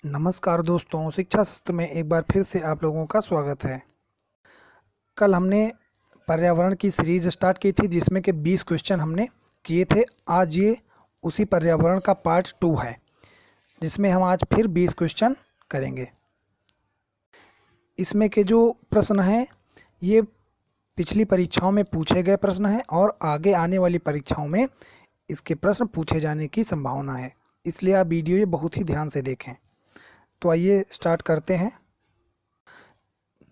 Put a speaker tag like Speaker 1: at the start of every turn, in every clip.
Speaker 1: नमस्कार दोस्तों, शिक्षा शास्त्र में एक बार फिर से आप लोगों का स्वागत है। कल हमने पर्यावरण की सीरीज स्टार्ट की थी जिसमें कि 20 क्वेश्चन हमने किए थे। आज ये उसी पर्यावरण का पार्ट 2 है जिसमें हम आज फिर 20 क्वेश्चन करेंगे। इसमें के जो प्रश्न हैं ये पिछली परीक्षाओं में पूछे गए प्रश्न हैं और आगे आने वाली परीक्षाओं में इसके प्रश्न पूछे जाने की संभावना है, इसलिए आप वीडियो ये बहुत ही ध्यान से देखें। तो आइए स्टार्ट करते हैं।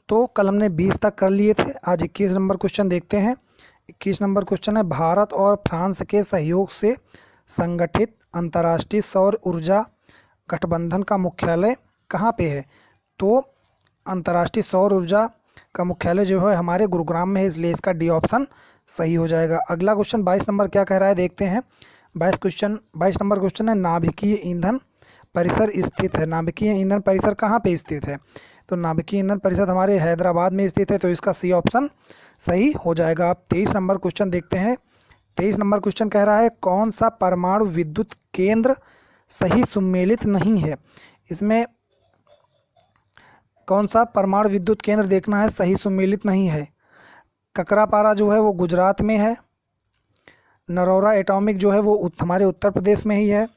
Speaker 1: तो कल हमने 20 तक कर लिए थे, आज 21 नंबर क्वेश्चन देखते हैं। 21 नंबर क्वेश्चन है, भारत और फ्रांस के सहयोग से संगठित अंतर्राष्ट्रीय सौर ऊर्जा गठबंधन का मुख्यालय कहाँ पे है? तो अंतर्राष्ट्रीय सौर ऊर्जा का मुख्यालय जो है हमारे गुरुग्राम में है, इसलिए इसका डी ऑप्शन सही हो जाएगा। अगला क्वेश्चन 22 नंबर क्या कह रहा है देखते हैं। 22 नंबर क्वेश्चन है, नाभिकीय ईंधन परिसर स्थित है। नाभिकीय ईंधन परिसर कहाँ पे स्थित है? तो नाभिकीय ईंधन परिषद हमारे हैदराबाद में स्थित है, तो इसका सी ऑप्शन सही हो जाएगा। आप 23 नंबर क्वेश्चन देखते हैं। 23 नंबर क्वेश्चन कह रहा है, कौन सा परमाणु विद्युत केंद्र सही सुमेलित नहीं है? इसमें कौन सा परमाणु विद्युत केंद्र देखना है सही सुमेलित नहीं है। ककरापारा जो है वो गुजरात में है, नरोरा एटॉमिक जो है वो हमारे उत्तर प्रदेश में ही है,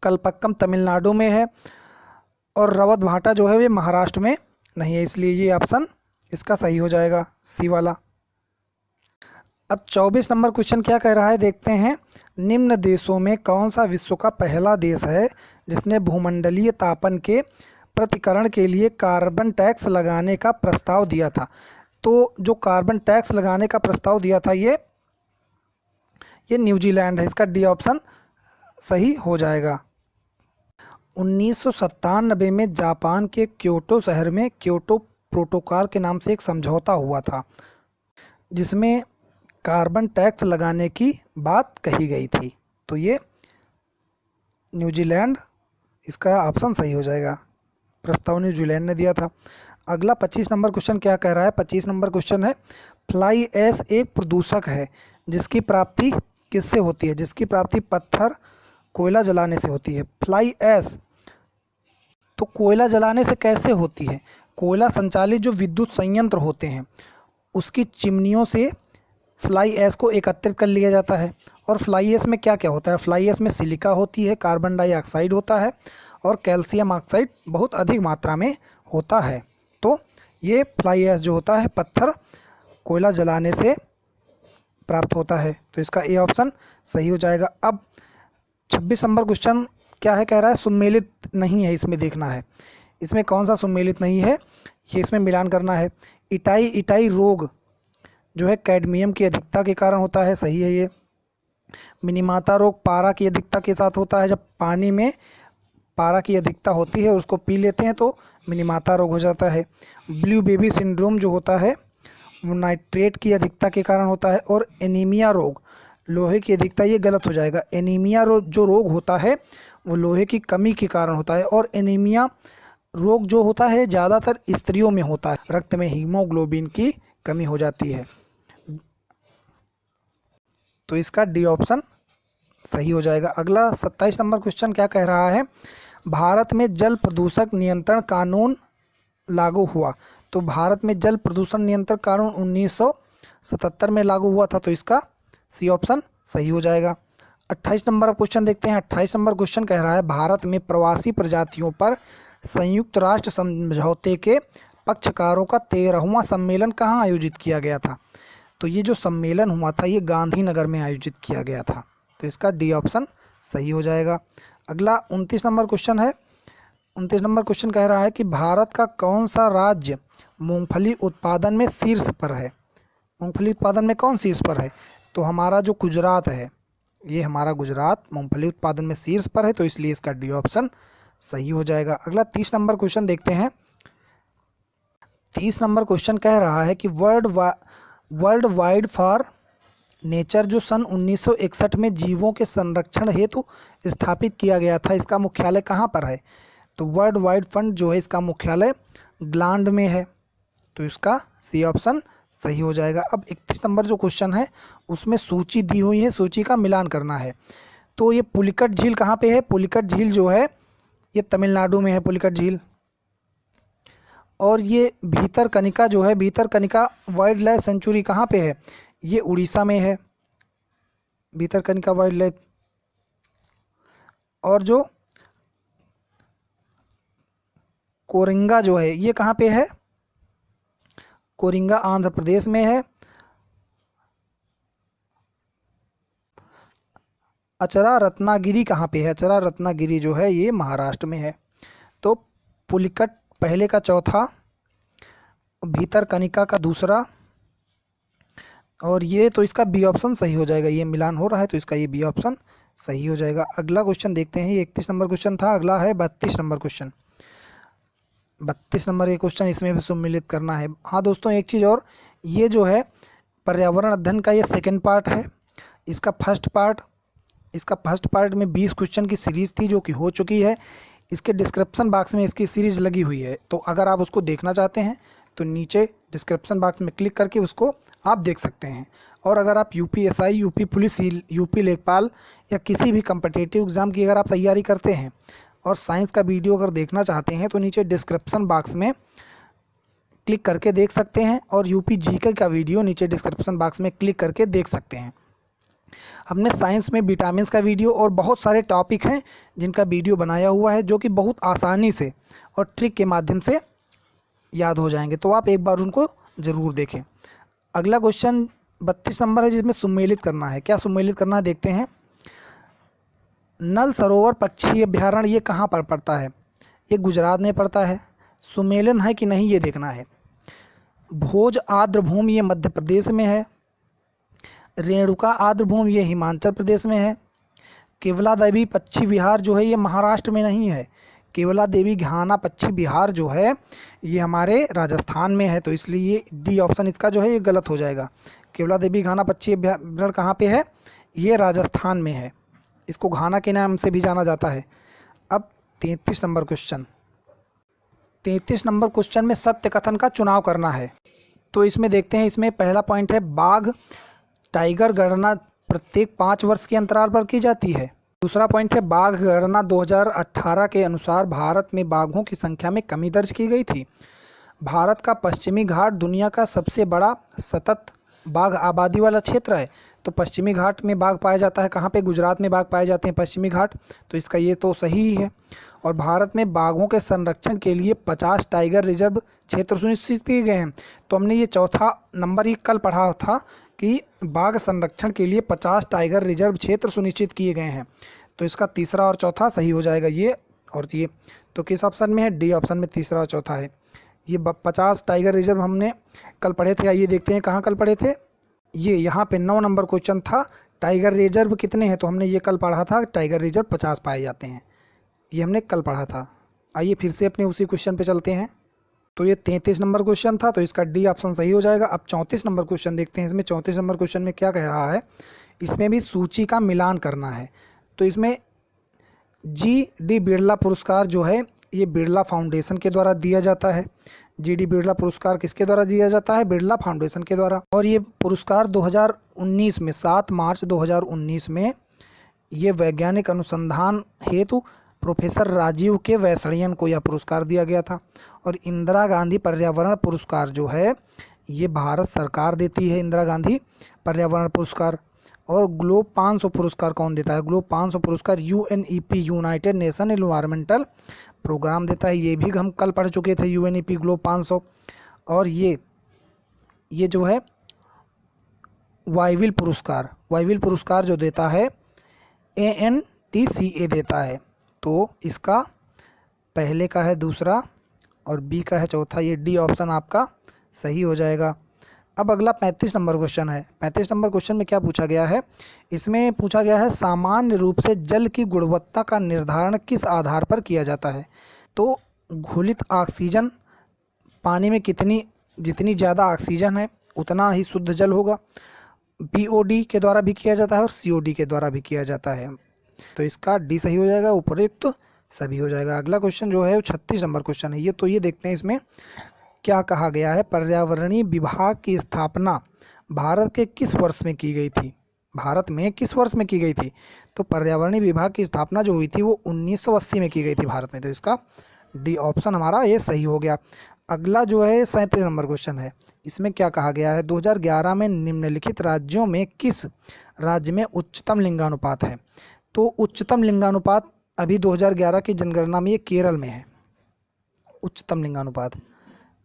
Speaker 1: कलपक्कम तमिलनाडु में है और रवत भाटा जो है वे महाराष्ट्र में नहीं है, इसलिए ये ऑप्शन इसका सही हो जाएगा, सी वाला। अब 24 नंबर क्वेश्चन क्या कह रहा है देखते हैं। निम्न देशों में कौन सा विश्व का पहला देश है जिसने भूमंडलीय तापन के प्रतिकरण के लिए कार्बन टैक्स लगाने का प्रस्ताव दिया था? तो जो कार्बन टैक्स लगाने का प्रस्ताव दिया था ये न्यूजीलैंड है, इसका डी ऑप्शन सही हो जाएगा। 1997 में जापान के क्योटो शहर में क्योटो प्रोटोकॉल के नाम से एक समझौता हुआ था जिसमें कार्बन टैक्स लगाने की बात कही गई थी, तो ये न्यूजीलैंड इसका ऑप्शन सही हो जाएगा। प्रस्ताव न्यूजीलैंड ने दिया था। अगला 25 नंबर क्वेश्चन क्या कह रहा है। 25 नंबर क्वेश्चन है, फ्लाई ऐश एक प्रदूषक है जिसकी प्राप्ति किससे होती है? जिसकी प्राप्ति पत्थर कोयला जलाने से होती है। फ्लाई ऐश तो कोयला जलाने से कैसे होती है? कोयला संचालित जो विद्युत संयंत्र होते हैं उसकी चिमनियों से फ्लाई ऐश को एकत्रित कर लिया जाता है। और फ्लाई ऐश में क्या क्या होता है? फ्लाई ऐश में सिलिका होती है, कार्बन डाइऑक्साइड होता है और कैल्शियम ऑक्साइड बहुत अधिक मात्रा में होता है। तो ये फ्लाई ऐश जो होता है पत्थर कोयला जलाने से प्राप्त होता है, तो इसका ए ऑप्शन सही हो जाएगा। अब 26 नंबर क्वेश्चन क्या है कह रहा है, सुमेलित नहीं है, इसमें देखना है इसमें कौन सा सुमेलित नहीं है, ये इसमें मिलान करना है। इटाई रोग जो है कैडमियम की अधिकता के कारण होता है, सही है ये। मिनीमाता रोग पारा की अधिकता के साथ होता है, जब पानी में पारा की अधिकता होती है उसको पी लेते हैं तो मिनीमाता रोग हो जाता है। ब्लू बेबी सिंड्रोम जो होता है वो नाइट्रेट की अधिकता के कारण होता है। और एनीमिया रोग लोहे की अधिकता, ये गलत हो जाएगा। एनीमिया जो रोग होता है वो लोहे की कमी के कारण होता है और एनीमिया रोग जो होता है ज़्यादातर स्त्रियों में होता है, रक्त में हीमोग्लोबिन की कमी हो जाती है, तो इसका डी ऑप्शन सही हो जाएगा। अगला 27 नंबर क्वेश्चन क्या कह रहा है, भारत में जल प्रदूषक नियंत्रण कानून लागू हुआ। तो भारत में जल प्रदूषण नियंत्रण कानून 1977 में लागू हुआ था, तो इसका सी ऑप्शन सही हो जाएगा। 28 नंबर क्वेश्चन देखते हैं। 28 नंबर क्वेश्चन कह रहा है, भारत में प्रवासी प्रजातियों पर संयुक्त राष्ट्र समझौते के पक्षकारों का 13वां सम्मेलन कहाँ आयोजित किया गया था? तो ये जो सम्मेलन हुआ था ये गांधीनगर में आयोजित किया गया था, तो इसका डी ऑप्शन सही हो जाएगा। अगला 29 नंबर क्वेश्चन है। 29 नंबर क्वेश्चन कह रहा है कि भारत का कौन सा राज्य मूंगफली उत्पादन में शीर्ष पर है? मूंगफली उत्पादन में कौन शीर्ष पर है? तो हमारा जो गुजरात है, ये हमारा गुजरात मूंगफली उत्पादन में शीर्ष पर है, तो इसलिए इसका डी ऑप्शन सही हो जाएगा। अगला 30 नंबर क्वेश्चन देखते हैं। 30 नंबर क्वेश्चन कह रहा है कि वर्ल्ड वाइड फॉर नेचर जो सन 1961 में जीवों के संरक्षण हेतु स्थापित किया गया था, इसका मुख्यालय कहाँ पर है? तो वर्ल्ड वाइड फंड जो है इसका मुख्यालय ग्लांड में है, तो इसका सी ऑप्शन सही हो जाएगा। अब 31 नंबर जो क्वेश्चन है उसमें सूची दी हुई है, सूची का मिलान करना है। तो ये पुलिकट झील कहाँ पे है? पुलिकट झील जो है ये तमिलनाडु में है पुलिकट झील। और ये भीतरकनिका जो है, भीतरकनिका वाइल्ड लाइफ सेंचुरी कहाँ पे है? ये उड़ीसा में है भीतरकनिका वाइल्ड लाइफ। और जो कोरिंगा जो है ये कहाँ पे है? कोरिंगा आंध्र प्रदेश में है। अचरा रत्नागिरी कहाँ पे है? अचरा रत्नागिरी जो है ये महाराष्ट्र में है। तो पुलिकट पहले का चौथा, भीतरकनिका का दूसरा, और ये तो इसका बी ऑप्शन सही हो जाएगा। ये मिलान हो रहा है तो इसका ये बी ऑप्शन सही हो जाएगा। अगला क्वेश्चन देखते हैं। ये 31 नंबर क्वेश्चन था। अगला है 32 नंबर क्वेश्चन। 32 नंबर ये क्वेश्चन, इसमें भी सम्मिलित करना है। हाँ दोस्तों, एक चीज़ और, ये जो है पर्यावरण अध्ययन का ये सेकेंड पार्ट है। इसका फर्स्ट पार्ट में 20 क्वेश्चन की सीरीज़ थी जो कि हो चुकी है। इसके डिस्क्रिप्शन बॉक्स में इसकी सीरीज़ लगी हुई है, तो अगर आप उसको देखना चाहते हैं तो नीचे डिस्क्रिप्शन बॉक्स में क्लिक करके उसको आप देख सकते हैं। और अगर आप यूपीएसआई, यूपी पुलिस, यूपी लेखपाल या किसी भी कम्पिटिटिव एग्ज़ाम की अगर आप तैयारी करते हैं और साइंस का वीडियो अगर देखना चाहते हैं तो नीचे डिस्क्रिप्शन बॉक्स में क्लिक करके देख सकते हैं, और यूपी जीके का वीडियो नीचे डिस्क्रिप्शन बॉक्स में क्लिक करके देख सकते हैं। हमने साइंस में विटामिन्स का वीडियो और बहुत सारे टॉपिक हैं जिनका वीडियो बनाया हुआ है, जो कि बहुत आसानी से और ट्रिक के माध्यम से याद हो जाएंगे, तो आप एक बार उनको ज़रूर देखें। अगला क्वेश्चन 32 नंबर है, जिसमें सम्मिलित करना है। क्या सम्मिलित करना है देखते हैं। नल सरोवर पक्षी अभ्यारण्य ये कहाँ पर पड़ता है? ये गुजरात में पड़ता है। सुमेलन है कि नहीं ये देखना है। भोज आर्द्र भूमि ये मध्य प्रदेश में है। रेणुका आर्द्र भूमि ये हिमाचल प्रदेश में है। केवला देवी पक्षी विहार जो है ये महाराष्ट्र में नहीं है। केवला देवी घाना पक्षी विहार जो है ये हमारे राजस्थान में है, तो इसलिए ये डी ऑप्शन इसका जो है ये गलत हो जाएगा। केवला देवी घाना पक्षी अभ्यारण्य कहाँ पे है? ये राजस्थान में है। इसको घाना के नाम से भी जाना जाता है। अब 33 नंबर क्वेश्चन। 33 नंबर क्वेश्चन में सत्य कथन का चुनाव करना है। तो इसमें देखते हैं। इसमें पहला पॉइंट है, बाघ टाइगर गणना प्रत्येक 5 वर्ष के अंतराल पर की जाती है। दूसरा पॉइंट है, बाघ गणना 2018 के अनुसार भारत में बाघों की संख्या में कमी दर्ज की गई थी। भारत का पश्चिमी घाट दुनिया का सबसे बड़ा सतत बाघ आबादी वाला क्षेत्र है। तो पश्चिमी घाट में बाघ पाया जाता है। कहाँ पे? गुजरात में बाघ पाए जाते हैं, पश्चिमी घाट। तो इसका ये तो सही ही है। और भारत में बाघों के संरक्षण के लिए 50 टाइगर रिजर्व क्षेत्र सुनिश्चित किए गए हैं। तो हमने ये चौथा नंबर ही कल पढ़ा था कि बाघ संरक्षण के लिए 50 टाइगर रिजर्व क्षेत्र सुनिश्चित किए गए हैं। तो इसका तीसरा और चौथा सही हो जाएगा, ये और ये। तो किस ऑप्शन में है? डी ऑप्शन में तीसरा और चौथा है। ये 50 टाइगर रिजर्व हमने कल पढ़े थे। आइए देखते हैं कहाँ कल पढ़े थे। ये यहाँ पे 9 नंबर क्वेश्चन था, टाइगर रिजर्व कितने हैं? तो हमने ये कल पढ़ा था, टाइगर रिजर्व 50 पाए जाते हैं। ये हमने कल पढ़ा था। आइए फिर से अपने उसी क्वेश्चन पे चलते हैं। तो ये 33 नंबर क्वेश्चन था, तो इसका डी ऑप्शन सही हो जाएगा। अब 34 नंबर क्वेश्चन देखते हैं। इसमें 34 नंबर क्वेश्चन में क्या कह रहा है? इसमें भी सूची का मिलान करना है। तो इसमें जी.डी. बिरला पुरस्कार जो है ये बिरला फाउंडेशन के द्वारा दिया जाता है। जी.डी. बिरला पुरस्कार किसके द्वारा दिया जाता है? बिरला फाउंडेशन के द्वारा। और ये पुरस्कार 2019 में 7 मार्च 2019 में ये वैज्ञानिक अनुसंधान हेतु प्रोफेसर राजीव के वैसड़ियन को यह पुरस्कार दिया गया था। और इंदिरा गांधी पर्यावरण पुरस्कार जो है ये भारत सरकार देती है, इंदिरा गांधी पर्यावरण पुरस्कार। और ग्लोब 500 पुरस्कार कौन देता है? ग्लोब 500 पुरस्कार UNEP, United Nation Environmental Programme देता है। ये भी हम कल पढ़ चुके थे, यूएनईपी ग्लोब 500। और ये जो है वाइविल पुरस्कार जो देता है ANTCA देता है। तो इसका पहले का है दूसरा और बी का है चौथा। ये डी ऑप्शन आपका सही हो जाएगा। अब अगला 35 नंबर क्वेश्चन है। 35 नंबर क्वेश्चन में क्या पूछा गया है? इसमें पूछा गया है, सामान्य रूप से जल की गुणवत्ता का निर्धारण किस आधार पर किया जाता है? तो घुलित ऑक्सीजन पानी में जितनी ज़्यादा ऑक्सीजन है उतना ही शुद्ध जल होगा। BOD के द्वारा भी किया जाता है और COD के द्वारा भी किया जाता है। तो इसका डी सही हो जाएगा, उपयुक्त सभी हो जाएगा। अगला क्वेश्चन जो है वो 36 नंबर क्वेश्चन है। ये देखते हैं इसमें क्या कहा गया है। पर्यावरणीय विभाग की स्थापना भारत के किस वर्ष में की गई थी? भारत में किस वर्ष में की गई थी? तो पर्यावरणीय विभाग की स्थापना जो हुई थी वो 1980 में की गई थी भारत में। तो इसका डी ऑप्शन हमारा ये सही हो गया। अगला जो है 37 नंबर क्वेश्चन है। इसमें क्या कहा गया है? 2011 में निम्नलिखित राज्यों में किस राज्य में उच्चतम लिंगानुपात है? तो उच्चतम लिंगानुपात अभी 2011 की जनगणना में ये केरल में है, उच्चतम लिंगानुपात।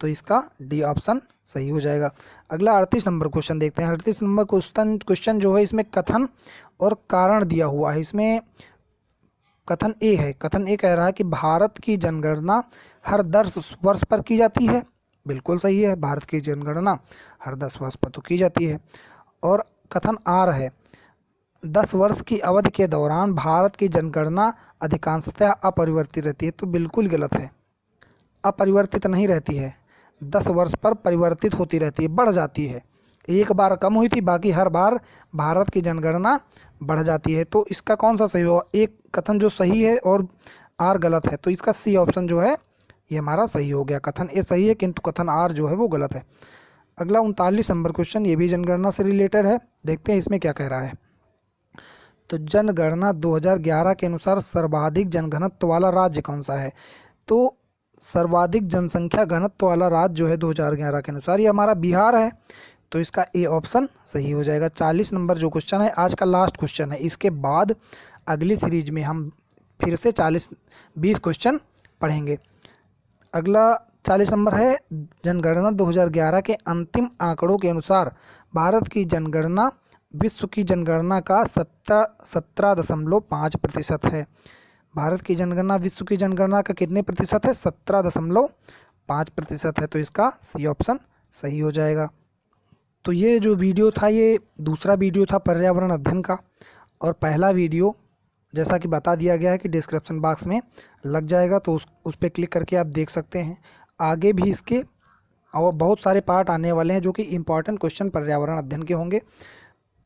Speaker 1: तो इसका डी ऑप्शन सही हो जाएगा। अगला 38 नंबर क्वेश्चन देखते हैं। 38 नंबर क्वेश्चन जो है इसमें कथन और कारण दिया हुआ है। इसमें कथन ए है। कथन ए कह रहा है कि भारत की जनगणना हर 10 वर्ष पर की जाती है। बिल्कुल सही है, भारत की जनगणना हर 10 वर्ष पर तो की जाती है। और कथन आर है, 10 वर्ष की अवधि के दौरान भारत की जनगणना अधिकांशतः अपरिवर्तित रहती है। तो बिल्कुल गलत है, अपरिवर्तित नहीं रहती है, 10 वर्ष पर परिवर्तित होती रहती है, बढ़ जाती है। एक बार कम हुई थी, बाकी हर बार भारत की जनगणना बढ़ जाती है। तो इसका कौन सा सही होगा? एक कथन जो सही है और आर गलत है, तो इसका सी ऑप्शन जो है ये हमारा सही हो गया। कथन ए सही है किंतु कथन आर जो है वो गलत है। अगला 39 नंबर क्वेश्चन, ये भी जनगणना से रिलेटेड है। देखते हैं इसमें क्या कह रहा है। तो जनगणना 2011 के अनुसार सर्वाधिक जनघनत्व वाला राज्य कौन सा है? तो सर्वाधिक जनसंख्या घनत्व वाला राज्य जो है 2011 के अनुसार ये हमारा बिहार है। तो इसका ए ऑप्शन सही हो जाएगा। 40 नंबर जो क्वेश्चन है आज का लास्ट क्वेश्चन है। इसके बाद अगली सीरीज में हम फिर से 20 क्वेश्चन पढ़ेंगे। अगला 40 नंबर है, जनगणना 2011 के अंतिम आंकड़ों के अनुसार भारत की जनगणना विश्व की जनगणना का 17.5% है। भारत की जनगणना विश्व की जनगणना का कितने प्रतिशत है? 17.5% है। तो इसका सी ऑप्शन सही हो जाएगा। तो ये जो वीडियो था ये दूसरा वीडियो था पर्यावरण अध्ययन का, और पहला वीडियो जैसा कि बता दिया गया है कि डिस्क्रिप्शन बॉक्स में लग जाएगा, तो उस पर क्लिक करके आप देख सकते हैं। आगे भी इसके और बहुत सारे पार्ट आने वाले हैं जो कि इम्पॉर्टेंट क्वेश्चन पर्यावरण अध्ययन के होंगे।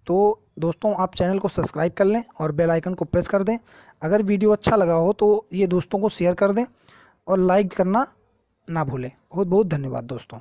Speaker 1: तो दोस्तों आप चैनल को सब्सक्राइब कर लें और बेल आइकन को प्रेस कर दें। अगर वीडियो अच्छा लगा हो तो ये दोस्तों को शेयर कर दें और लाइक करना ना भूलें। बहुत बहुत धन्यवाद दोस्तों।